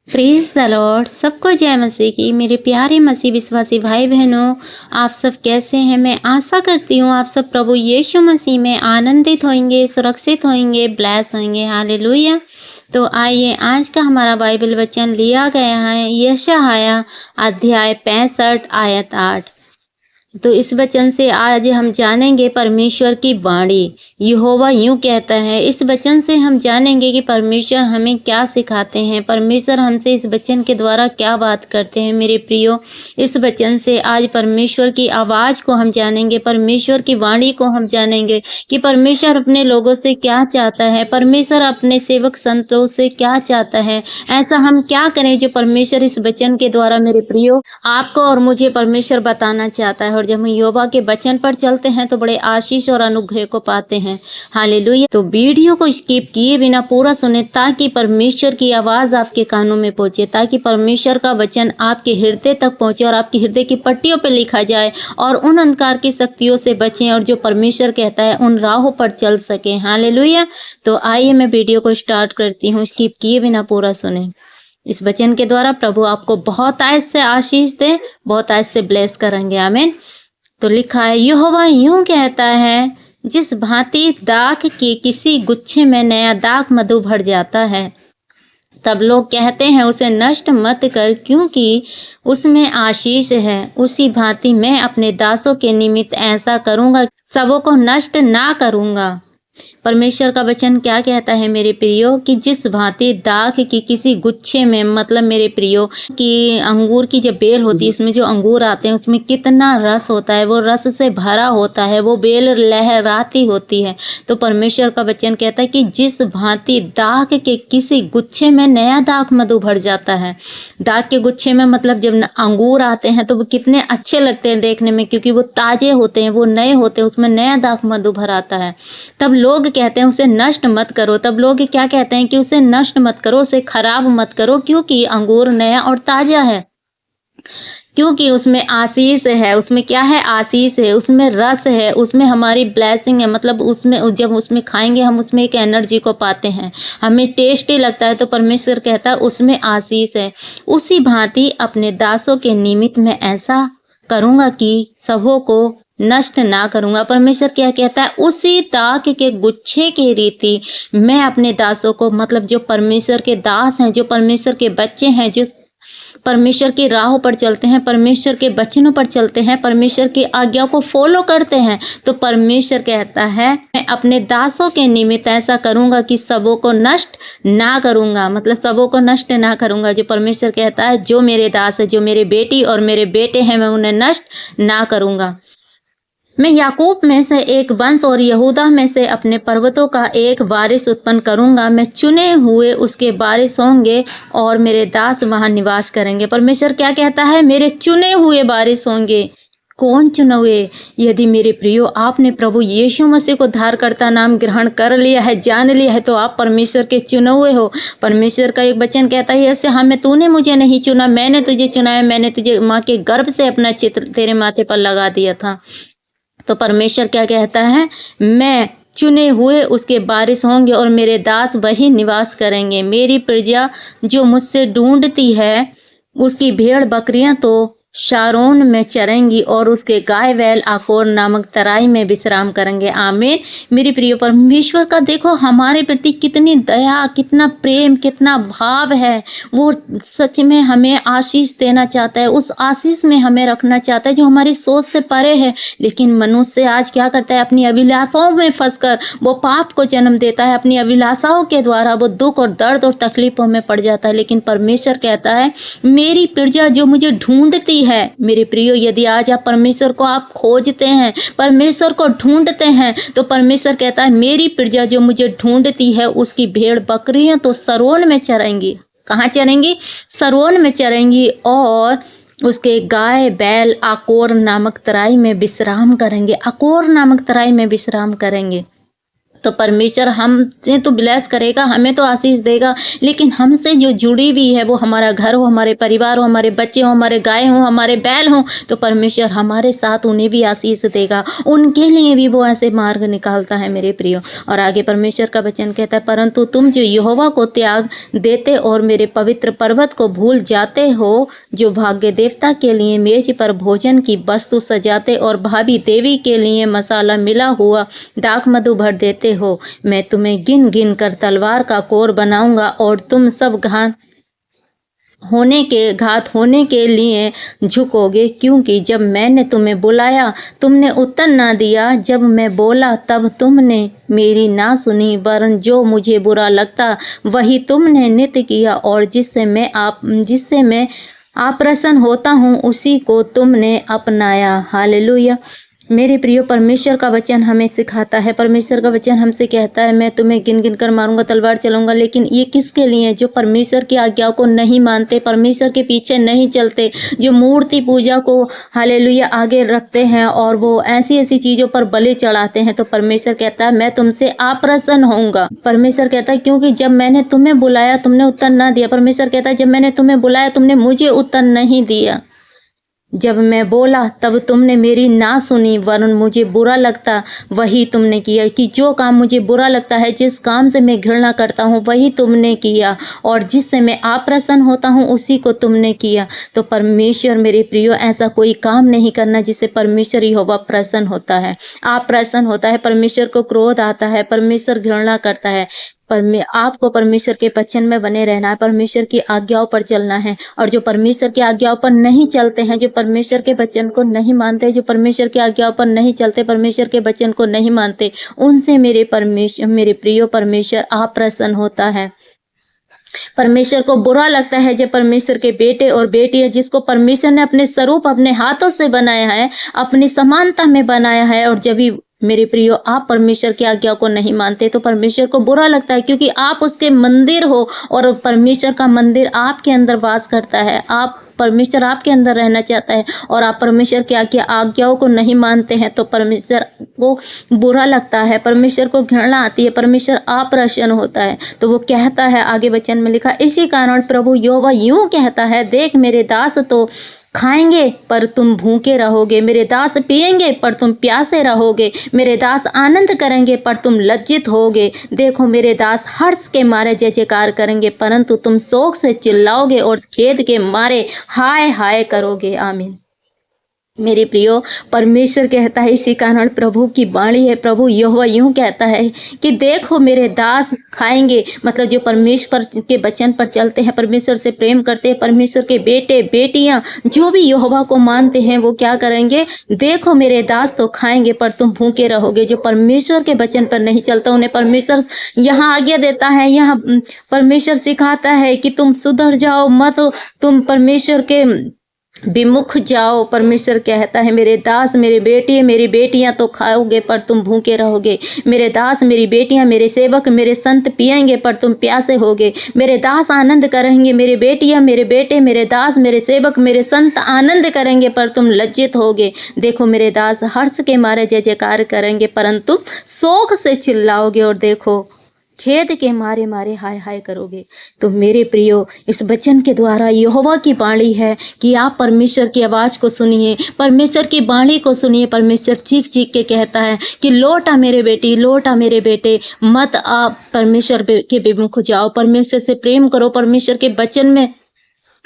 Praise the Lord. सबको जय मसीह की। मेरे प्यारे मसीह विश्वासी भाई बहनों, आप सब कैसे हैं? मैं आशा करती हूँ आप सब प्रभु यीशु मसीह में आनंदित होंगे, सुरक्षित होंगे, ब्लेस होंगे। हालेलुया। तो आइए, आज का हमारा बाइबल वचन लिया गया है यशायाह अध्याय 65 आयत 8। तो इस वचन से आज हम जानेंगे परमेश्वर की वाणी। यहोवा यूं कहता है। इस वचन से हम जानेंगे कि परमेश्वर हमें क्या सिखाते हैं, परमेश्वर हमसे इस वचन के द्वारा क्या बात करते हैं। मेरे प्रियो, इस वचन से आज परमेश्वर की आवाज़ को हम जानेंगे, परमेश्वर की वाणी को हम जानेंगे कि परमेश्वर अपने लोगों से क्या चाहता है, परमेश्वर अपने सेवक संतों से क्या चाहता है। ऐसा हम क्या करें जो परमेश्वर इस वचन के द्वारा मेरे प्रियो आपको और मुझे परमेश्वर बताना चाहता है। और जब हम यहोवा के वचन पर चलते हैं तो बड़े आशीष और अनुग्रह को पाते हैं। हालेलुया। तो वीडियो को स्किप किए बिना पूरा सुने ताकि परमेश्वर की आवाज़ आपके कानों में पहुंचे, ताकि परमेश्वर का वचन आपके हृदय तक पहुंचे और आपके हृदय की पट्टियों पर लिखा जाए और उन अंधकार की शक्तियों से बचें और जो परमेश्वर कहता है उन राहों पर चल सके। हालेलुया। तो आइए मैं वीडियो को स्टार्ट करती हूँ। स्किप किए बिना पूरा सुने। इस वचन के द्वारा प्रभु आपको बहुत आयत से आशीष दे, बहुत आयत से ब्लेस करेंगे। आमीन। तो लिखा है, यहोवा यूं कहता है, जिस भांति दाख के किसी गुच्छे में नया दाख मधु भर जाता है, तब लोग कहते हैं उसे नष्ट मत कर, क्योंकि उसमें आशीष है। उसी भांति मैं अपने दासों के निमित्त ऐसा करूंगा, सबों को नष्ट ना करूंगा। परमेश्वर का वचन क्या कहता है मेरे प्रियो, कि जिस भांति दाख की किसी गुच्छे में, मतलब मेरे प्रियो कि अंगूर की जब बेल होती है, इसमें जो अंगूर आते हैं उसमें कितना रस होता है, वो रस से भरा होता है, वो बेल लहराती होती है। तो परमेश्वर का वचन कहता है कि जिस भांति दाख के किसी गुच्छे में नया दाख मधु भर जाता है। दाख के गुच्छे में मतलब जब अंगूर आते हैं तो वो कितने अच्छे लगते हैं देखने में, क्योंकि वो ताजे होते हैं, वो नए होते हैं, उसमें नया दाख मधु भर आता है। तब लोग कहते हैं उसे नष्ट मत करो। तब लोग क्या कहते हैं कि उसे नष्ट मत करो, उसे खराब मत करो, क्योंकि अंगूर नया और ताजा है, क्योंकि उसमें आशीष है। उसमें क्या है? आशीष है, उसमें रस है, उसमें हमारी ब्लेसिंग है। मतलब उसमें जब उसमें खाएंगे हम उसमें एक एनर्जी को पाते हैं, हमें टेस्टी लगता है। तो परमेश्वर कहता है उसमें आशीष है। उसी भांति अपने दासों के निमित्त मैं ऐसा करूंगा कि सबों को नष्ट ना करूंगा। परमेश्वर क्या कहता है? उसी दाख के गुच्छे की रीति मैं अपने दासों को, मतलब जो परमेश्वर के दास हैं, जो परमेश्वर के बच्चे हैं, जो परमेश्वर की राहों पर चलते हैं, परमेश्वर के वचनों पर चलते हैं, परमेश्वर की आज्ञा को फॉलो करते हैं, तो परमेश्वर कहता है मैं अपने दासों के निमित्त ऐसा करूंगा कि सबों को नष्ट ना करूंगा। मतलब सबों को नष्ट ना करूंगा। जो परमेश्वर कहता है जो मेरे दास है, जो मेरे बेटी और मेरे बेटे हैं, मैं उन्हें नष्ट ना करूंगा। मैं याकूब में से एक वंश और यहूदा में से अपने पर्वतों का एक वारिस उत्पन्न करूंगा। मैं चुने हुए उसके वारिस होंगे और मेरे दास वहां निवास करेंगे। परमेश्वर क्या कहता है? मेरे चुने हुए वारिस होंगे। कौन चुने हुए? यदि मेरे प्रियो आपने प्रभु यीशु मसीह को धारकर्ता नाम ग्रहण कर लिया है, जान लिया है, तो आप परमेश्वर के चुने हुए हो। परमेश्वर का एक वचन कहता है, ऐसे हमें तूने मुझे नहीं चुना, मैंने तुझे चुना है, मैंने तुझे माँ के गर्भ से अपना चित्र तेरे माथे पर लगा दिया था। तो परमेश्वर क्या कहता है? मैं चुने हुए उसके वारिस होंगे और मेरे दास वही निवास करेंगे। मेरी प्रजा जो मुझसे ढूंढती है, उसकी भेड़ बकरियां तो शारोन में चरेंगी और उसके गाय बैल आकोर नामक तराई में विश्राम करेंगे। आमीन। मेरे प्रिय, परमेश्वर का देखो हमारे प्रति कितनी दया, कितना प्रेम, कितना भाव है। वो सच में हमें आशीष देना चाहता है, उस आशीष में हमें रखना चाहता है जो हमारी सोच से परे है। लेकिन मनुष्य आज क्या करता है? अपनी अभिलाषाओं में फंसकर वो पाप को जन्म देता है। अपनी अभिलाषाओं के द्वारा वो दुख और दर्द और तकलीफों में पड़ जाता है। लेकिन परमेश्वर कहता है मेरी प्रजा जो मुझे ढूंढती है। मेरे प्रियो, यदि आज आप परमेश्वर को आप खोजते हैं, परमेश्वर को ढूंढते हैं, तो परमेश्वर कहता है मेरी प्रजा जो मुझे ढूंढती है, उसकी भेड़ बकरियां तो सरोन में चरेंगी। कहाँ चरेंगी? सरोन में चरेंगी और उसके गाय बैल आकोर नामक तराई में विश्राम करेंगे। आकोर नामक तराई में विश्राम करेंगे। तो परमेश्वर हमसे तो ब्लेस करेगा, हमें तो आशीष देगा, लेकिन हमसे जो जुड़ी हुई है, वो हमारा घर हो, हमारे परिवार हो, हमारे बच्चे हो, हमारे गाय हो, हमारे बैल हो, तो परमेश्वर हमारे साथ उन्हें भी आशीष देगा, उनके लिए भी वो ऐसे मार्ग निकालता है मेरे प्रियो। और आगे परमेश्वर का वचन कहता है, परंतु तुम जो यहोवा को त्याग देते और मेरे पवित्र पर्वत को भूल जाते हो, जो भाग्य देवता के लिए मेज पर भोजन की वस्तु सजाते और भाभी देवी के लिए मसाला मिला हुआ दाख मधु भर देते हो, मैं तुम्हें गिन गिन कर तलवार का कोर बनाऊंगा और तुम सब घात होने के लिए झुकोगे, क्योंकि जब मैंने तुम्हें बुलाया तुमने उत्तर ना दिया, जब मैं बोला तब तुमने मेरी ना सुनी, वरन जो मुझे बुरा लगता वही तुमने नित्य किया, और जिससे मैं अप्रसन्न होता हूँ उसी को तुमने अपनाया। हालेलुया। मेरे प्रियो, परमेश्वर का वचन हमें सिखाता है, परमेश्वर का वचन हमसे कहता है, मैं तुम्हें गिन गिन कर मारूंगा, तलवार चलाऊंगा। लेकिन ये किसके लिए? जो परमेश्वर की आज्ञाओं को नहीं मानते, परमेश्वर के पीछे नहीं चलते, जो मूर्ति पूजा को हालेलुया आगे रखते हैं और वो ऐसी ऐसी चीजों पर बलि चढ़ाते हैं। तो परमेश्वर कहता है, मैं तुमसे अप्रसन्न होऊंगा। परमेश्वर कहता है, क्योंकि जब मैंने तुम्हें बुलाया तुमने उत्तर ना दिया। परमेश्वर कहता है, जब मैंने तुम्हें बुलाया तुमने मुझे उत्तर नहीं दिया, जब मैं बोला तब तुमने मेरी ना सुनी, वरन मुझे बुरा लगता वही तुमने किया। कि जो काम मुझे बुरा लगता है, जिस काम से मैं घृणा करता हूँ, वही तुमने किया, और जिससे मैं अप्रसन्न होता हूँ उसी को तुमने किया। तो परमेश्वर मेरे प्रियो, ऐसा कोई काम नहीं करना जिससे परमेश्वर यहोवा प्रसन्न होता है, अप्रसन्न होता है। परमेश्वर को क्रोध आता है, परमेश्वर घृणा करता है। आपको परमेश्वर के वचन में बने रहना है, परमेश्वर की आज्ञाओं पर चलना है। और जो परमेश्वर की आज्ञाओं पर नहीं चलते हैं, जो परमेश्वर के वचन को नहीं मानते, जो परमेश्वर की आज्ञाओं पर नहीं चलते, परमेश्वर के वचन को नहीं मानते, उनसे मेरे प्रियो परमेश्वर अप्रसन्न होता है। परमेश्वर को बुरा लगता है जब परमेश्वर के बेटे और बेटियां, जिसको परमेश्वर ने अपने स्वरूप अपने हाथों से बनाया है, अपनी समानता में बनाया है, और जब भी मेरे प्रियो आप परमेश्वर की आज्ञा को नहीं मानते तो परमेश्वर को बुरा लगता है, क्योंकि आप उसके मंदिर हो और परमेश्वर का मंदिर आपके अंदर वास करता है। परमेश्वर आपके अंदर रहना चाहता है और आप परमेश्वर की आज्ञाओं को नहीं मानते हैं तो परमेश्वर को बुरा लगता है, परमेश्वर को घृणा आती है, परमेश्वर अप्रसन्न होता है। तो वो कहता है, आगे वचन में लिखा, इसी कारण प्रभु यहोवा यूं कहता है, देख मेरे दास तो खाएंगे पर तुम भूखे रहोगे, मेरे दास पिएंगे पर तुम प्यासे रहोगे, मेरे दास आनंद करेंगे पर तुम लज्जित होगे। देखो मेरे दास हर्ष के मारे जय जयकार करेंगे, परंतु तुम शोक से चिल्लाओगे और खेद के मारे हाय हाय करोगे। आमीन। मेरे प्रियो, परमेश्वर कहता है, इसी कारण प्रभु की वाणी है, प्रभु यहोवा यूं कहता है कि देखो मेरे दास खाएंगे, मतलब जो परमेश्वर के वचन पर चलते हैं, परमेश्वर से प्रेम करते हैं, परमेश्वर के बेटे बेटियां जो भी यहोवा को मानते हैं, वो क्या करेंगे? देखो मेरे दास तो खाएंगे पर तुम भूखे रहोगे। जो परमेश्वर के वचन पर नहीं चलता, उन्हें परमेश्वर यहाँ आज्ञा देता है, यहाँ परमेश्वर सिखाता है कि तुम सुधर जाओ मत, तुम परमेश्वर के विमुख जाओ। परमेश्वर कहता है, मेरे दास मेरे बेटे मेरी बेटियां तो खाओगे पर तुम भूखे रहोगे, मेरे दास मेरी बेटियां मेरे सेवक मेरे संत पिएंगे पर तुम प्यासे होगे, मेरे दास आनंद करेंगे, मेरे बेटियां मेरे बेटे मेरे दास मेरे सेवक मेरे संत आनंद करेंगे पर तुम लज्जित होगे। देखो मेरे दास हर्ष के मारे जय जयकार करेंगे परंतु शोक से चिल्लाओगे, और देखो खेद के मारे मारे हाय हाय करोगे। तो मेरे प्रियो, इस वचन के द्वारा यहोवा की वाणी है कि आप परमेश्वर की आवाज को सुनिए, परमेश्वर की वाणी को सुनिए। परमेश्वर चीख चीख के कहता है कि लौटा मेरे बेटी, लौटा मेरे बेटे, मत आप परमेश्वर के विमुख जाओ, परमेश्वर से प्रेम करो, परमेश्वर के वचन में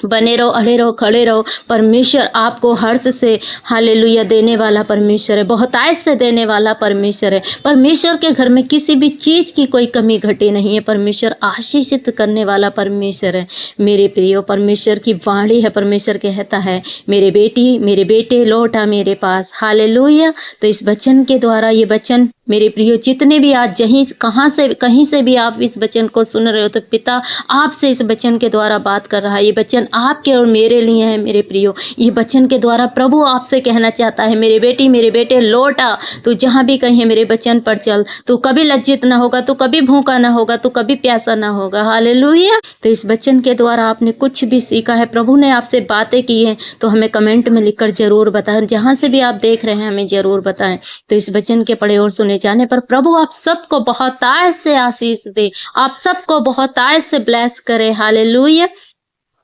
बने रहो, अड़े रहो, खड़े रहो। परमेश्वर आपको हर्ष से हालेलुया देने वाला परमेश्वर है, बहुतायत से देने वाला परमेश्वर है। परमेश्वर के घर में किसी भी चीज की कोई कमी घटी नहीं है, परमेश्वर आशीषित करने वाला परमेश्वर है। मेरे प्रियो, परमेश्वर की वाणी है, परमेश्वर कहता है, मेरे बेटी मेरे बेटे लौटा मेरे पास। हालेलुया। तो इस वचन के द्वारा, ये वचन मेरे प्रियो, जितने भी आज कहीं से भी आप इस वचन को सुन रहे हो, तो पिता आपसे इस वचन के द्वारा बात कर रहा है। ये वचन आपके और मेरे लिए है मेरे प्रियो। ये वचन के द्वारा प्रभु आपसे कहना चाहता है, मेरे बेटी मेरे बेटे लौट आ, तू जहाँ भी कहीं मेरे वचन पर चल, तू कभी लज्जित ना होगा, तू कभी भूखा ना होगा, तू कभी प्यासा ना होगा। हालेलुया। तो इस वचन के द्वारा आपने कुछ भी सीखा है, प्रभु ने आपसे बातें की हैं, तो हमें कमेंट में लिखकर जरूर बताएं। जहां से भी आप देख रहे हैं हमें जरूर बताएं। तो इस वचन के पढ़े और सुने जाने पर प्रभु आप सबको बहुतायत से आशीष दे, आप सबको बहुतायत से ब्लेस करे। हालेलुया।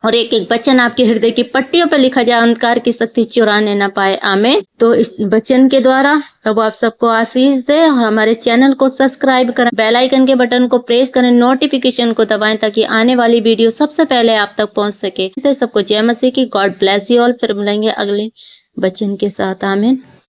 और एक एक वचन आपके हृदय की पट्टियों पर लिखा जाए, अंधकार की शक्ति चुराने ना पाए। आमीन। तो इस वचन के द्वारा प्रभु आप सबको आशीष दे, और हमारे चैनल को सब्सक्राइब करें, बेल आइकन के बटन को प्रेस करें, नोटिफिकेशन को दबाएं ताकि आने वाली वीडियो सबसे पहले आप तक पहुंच सके। सबको जय मसीह की। God bless you all. फिर मिलेंगे अगले वचन के साथ। आमीन।